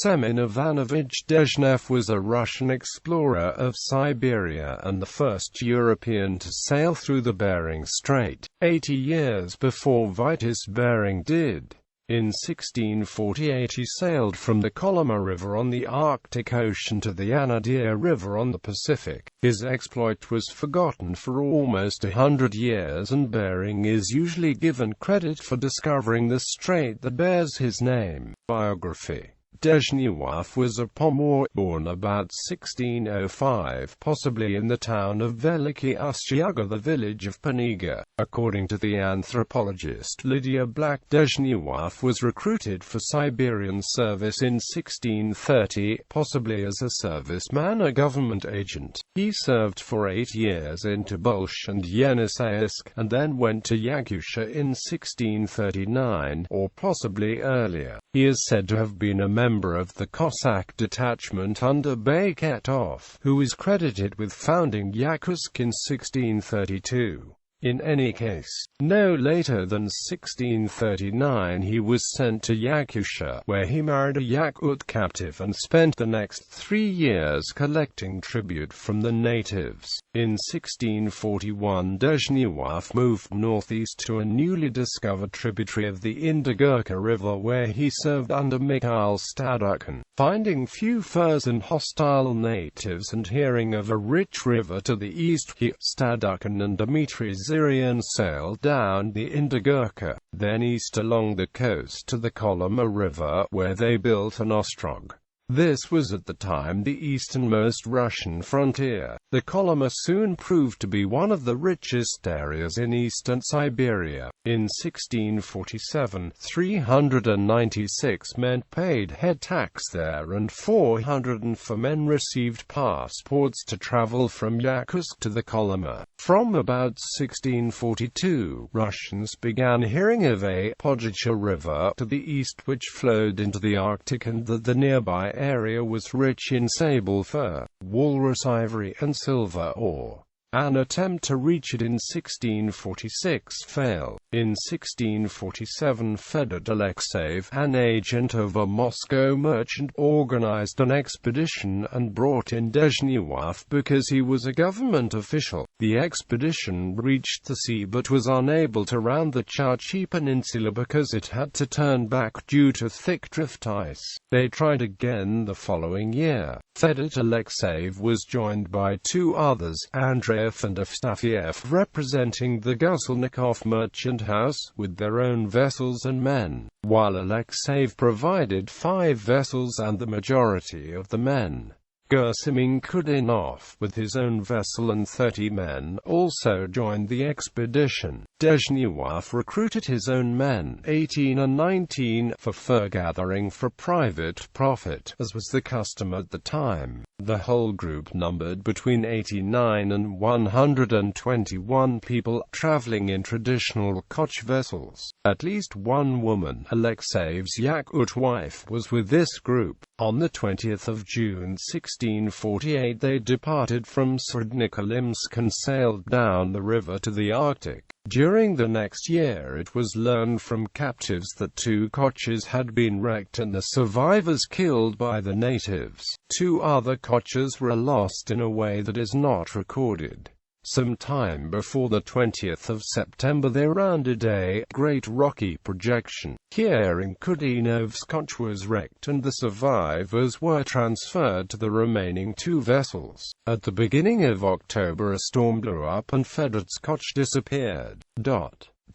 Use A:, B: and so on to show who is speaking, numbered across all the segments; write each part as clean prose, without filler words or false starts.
A: Semyon Ivanovich Dezhnev was a Russian explorer of Siberia and the first European to sail through the Bering Strait, 80 years before Vitus Bering did. In 1648 he sailed from the Kolyma River on the Arctic Ocean to the Anadyr River on the Pacific. His exploit was forgotten for almost 100 years, and Bering is usually given credit for discovering the strait that bears his name. Biography. Dezhnev was a Pomor, born about 1605, possibly in the town of Veliki Ustyuga, the village of Paniga. According to the anthropologist Lydia Black, Dezhnev was recruited for Siberian service in 1630, possibly as a serviceman or government agent. He served for 8 years in Tobolsk and Yeniseisk, and then went to Yakusha in 1639, or possibly earlier. He is said to have been a member of the Cossack detachment under Bayketov, who is credited with founding Yakutsk in 1632. In any case, no later than 1639 he was sent to Yakusha, where he married a Yakut captive and spent the next 3 years collecting tribute from the natives. In 1641 Dezhnev moved northeast to a newly discovered tributary of the Anadyr River, where he served under Mikhail Stadukhin. Finding few furs and hostile natives and hearing of a rich river to the east, he, Stadukhin and Dmitry Zyryan sailed down the Anadyr, then east along the coast to the Kolyma River, where they built an ostrog. This was at the time the easternmost Russian frontier. The Kolyma soon proved to be one of the richest areas in eastern Siberia. In 1647, 396 men paid head tax there, and 404 men received passports to travel from Yakutsk to the Kolyma. From about 1642, Russians began hearing of a Podjicha River to the east which flowed into the Arctic, and that the nearby area was rich in sable fur, walrus ivory and silver ore. An attempt to reach it in 1646 failed. In 1647 Fedor Alexeyev, an agent of a Moscow merchant, organized an expedition and brought in Dezhnev because he was a government official. The expedition reached the sea but was unable to round the Chukchi Peninsula because it had to turn back due to thick drift ice. They tried again the following year. Fedor Alexeyev was joined by 2 others, Andreev and Evstafiev, representing the Guselnikov merchant house, with their own vessels and men, while Alexeyev provided 5 vessels and the majority of the men. Semyon Kudinov, with his own vessel and 30 men, also joined the expedition. Dezhnev recruited his own men, 18 and 19, for fur gathering for private profit, as was the custom at the time. The whole group numbered between 89 and 121 people, traveling in traditional Koch vessels. At least one woman, Alexeyev's Yakut wife, was with this group. On the 20th of June 1648 they departed from Srednikolimsk and sailed down the river to the Arctic. During the next year it was learned from captives that 2 Koches had been wrecked and the survivors killed by the natives. 2 other Koches were lost in a way that is not recorded. Some time before the 20th of September they rounded a great rocky projection. Here in Kudinov's Koch was wrecked and the survivors were transferred to the remaining 2 vessels. At the beginning of October a storm blew up and Fedor's Koch disappeared.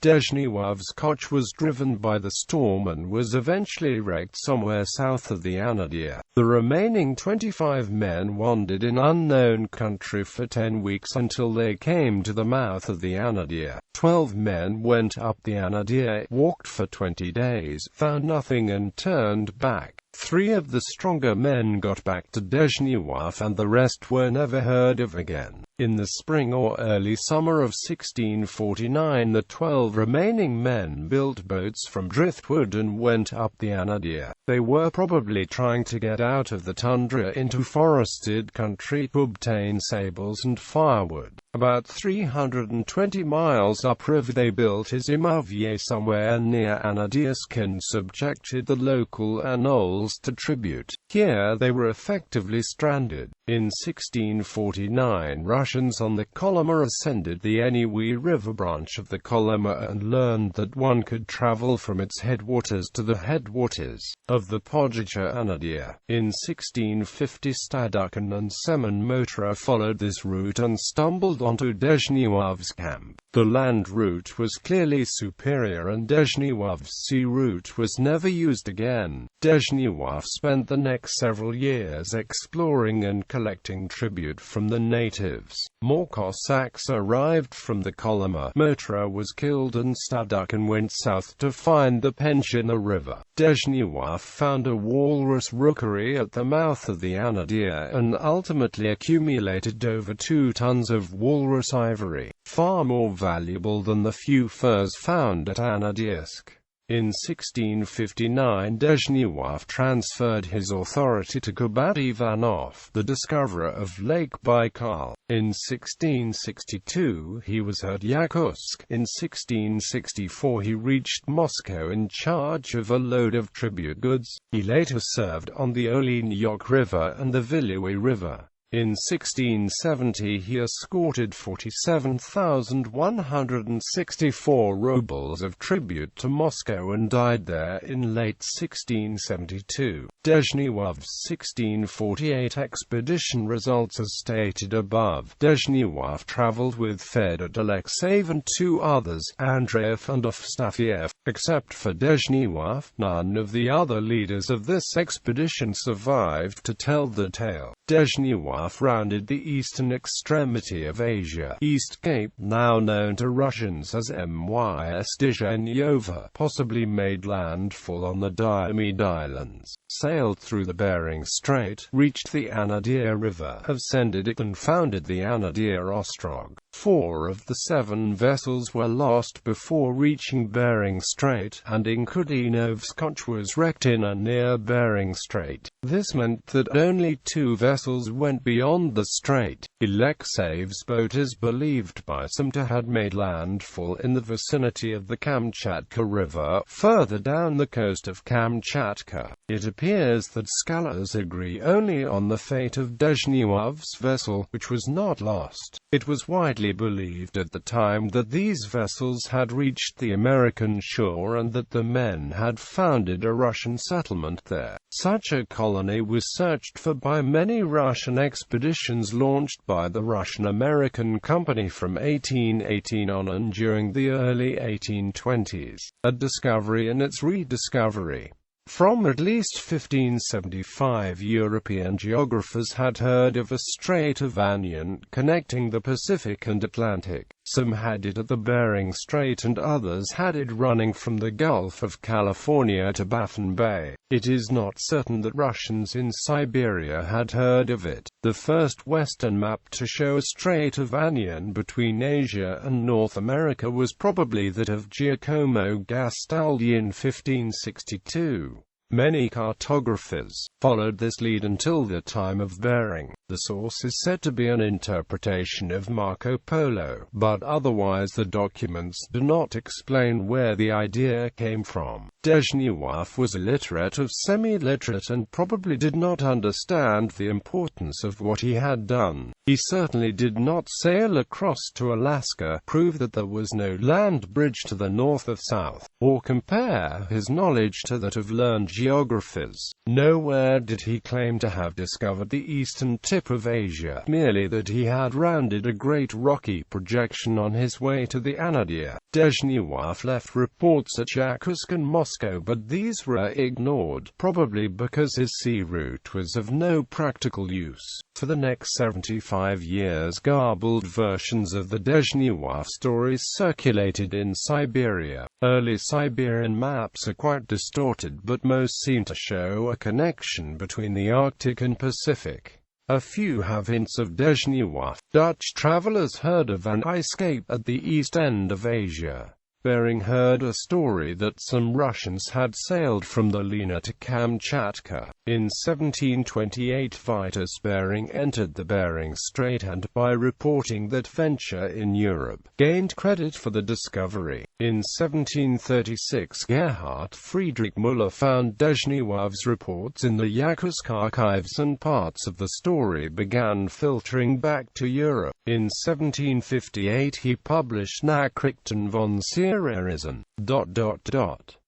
A: Dezhnev's Koch was driven by the storm and was eventually wrecked somewhere south of the Anadyr. The remaining 25 men wandered in unknown country for 10 weeks until they came to the mouth of the Anadyr. 12 men went up the Anadyr, walked for 20 days, found nothing and turned back. 3 of the stronger men got back to Dezhnev and the rest were never heard of again. In the spring or early summer of 1649 the 12 remaining men built boats from driftwood and went up the Anadyr. They were probably trying to get out of the tundra into forested country to obtain sables and firewood. About 320 miles upriver they built Izimovye somewhere near Anadyr and subjected the local Anoles to tribute. Here they were effectively stranded. In 1649 Russians on the Kolyma ascended the Anadyr River branch of the Kolyma and learned that one could travel from its headwaters to the headwaters of the Podgorya Anadyr. In 1650 Stadukhin and Semyon Motra followed this route and stumbled onto Dezhnev's camp. The land route was clearly superior and Dezhnev's sea route was never used again. Dezhnev spent the next several years exploring and collecting tribute from the natives. More Cossacks arrived from the Kolyma. Motra was killed and Stadukhin went south to find the Penshina River. Dezhnev found a walrus rookery at the mouth of the Anadyr and ultimately accumulated over 2 tons of walrus ivory, far more valuable than the few furs found at Anadyr. In 1659 Dezhnev transferred his authority to Kubat Ivanov, the discoverer of Lake Baikal. In 1662 he was at Yakutsk. In 1664 he reached Moscow in charge of a load of tribute goods. He later served on the Olenyok River and the Vilyuy River. In 1670 he escorted 47,164 rubles of tribute to Moscow and died there in late 1672. Dezhnev's 1648 expedition results as stated above. Dezhnev traveled with Fedor Alexeyev and 2 others, Andreev and Evstafiev. Except for Dezhnev, none of the other leaders of this expedition survived to tell the tale. Dezhnev rounded the eastern extremity of Asia, East Cape, now known to Russians as Mys Dezhneva, possibly made landfall on the Diomede Islands, sailed through the Bering Strait, reached the Anadyr River, ascended it and founded the Anadyr Ostrog. 4 of the 7 vessels were lost before reaching Bering Strait, and Inkudinovsk was wrecked in and near Bering Strait. This meant that only 2 vessels went beyond the strait. Alexeyev's boat is believed by some to have made landfall in the vicinity of the Kamchatka River, further down the coast of Kamchatka. It appears that scholars agree only on the fate of Dezhnev's vessel, which was not lost. It was widely believed at the time that these vessels had reached the American shore and that the men had founded a Russian settlement there. Such a colony was searched for by many Russian expeditions launched by the Russian-American Company from 1818 on and during the early 1820s. A discovery and its rediscovery. From at least 1575 European geographers had heard of a Strait of Anian connecting the Pacific and Atlantic. Some had it at the Bering Strait and others had it running from the Gulf of California to Baffin Bay. It is not certain that Russians in Siberia had heard of it. The first Western map to show a Strait of Anian between Asia and North America was probably that of Giacomo Gastaldi in 1562. Many cartographers followed this lead until the time of Bering. The source is said to be an interpretation of Marco Polo, but otherwise the documents do not explain where the idea came from. Dezhnev was illiterate or semi-literate and probably did not understand the importance of what he had done. He certainly did not sail across to Alaska, prove that there was no land bridge to the north or south, or compare his knowledge to that of learned geographers. Nowhere did he claim to have discovered the eastern tip of Asia, merely that he had rounded a great rocky projection on his way to the Anadyr. Dezhnev left reports at Yakutsk and Moscow, but these were ignored, probably because his sea route was of no practical use. For the next 75 years garbled versions of the Dezhnev stories circulated in Siberia. Early Siberian maps are quite distorted, but most seem to show a connection between the Arctic and Pacific. A few have hints of Dezhnev. Dutch travelers heard of an ice cape at the east end of Asia. Bering heard a story that some Russians had sailed from the Lena to Kamchatka. In 1728 Vitus Bering entered the Bering Strait and, by reporting that venture in Europe, gained credit for the discovery. In 1736 Gerhard Friedrich Müller found Dezhnev's reports in the Yakutsk archives, and parts of the story began filtering back to Europe. In 1758 he published Nachrichten von Sierreisen,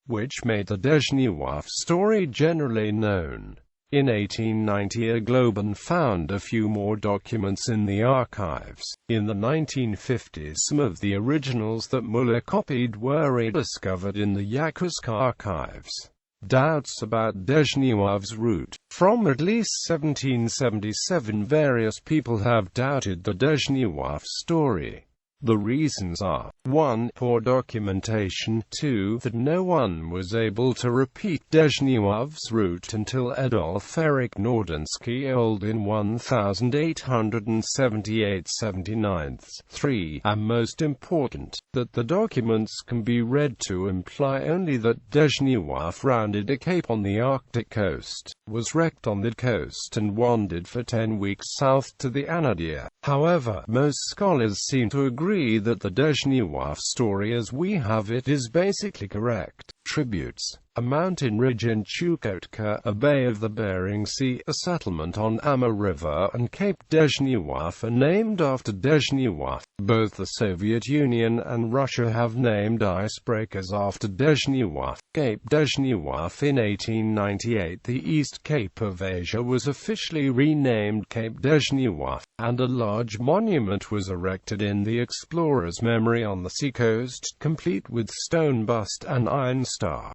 A: which made the Dezhnev story generally known. In 1890 a Globen found a few more documents in the archives. In the 1950s some of the originals that Müller copied were rediscovered in the Yakutsk archives. Doubts about Dezhnev's route. From at least 1777 various people have doubted the Dezhnev story. The reasons are: 1. Poor documentation, 2. That no one was able to repeat Dezhnev's route until Adolf Erik Nordensky old in 1878-79, 3. And most important, that the documents can be read to imply only that Dezhnev rounded a cape on the Arctic coast, was wrecked on the coast and wandered for 10 weeks south to the Anadyr. However, most scholars seem to agree that the Dezhnev story as we have it is basically correct. Tributes: a mountain ridge in Chukotka, a bay of the Bering Sea, a settlement on Anadyr River, and Cape Dezhnev are named after Dezhnev. Both the Soviet Union and Russia have named icebreakers after Dezhnev. Cape Dezhnev. In 1898 the East Cape of Asia was officially renamed Cape Dezhnev, and a large monument was erected in the explorer's memory on the seacoast, complete with stone bust and iron star.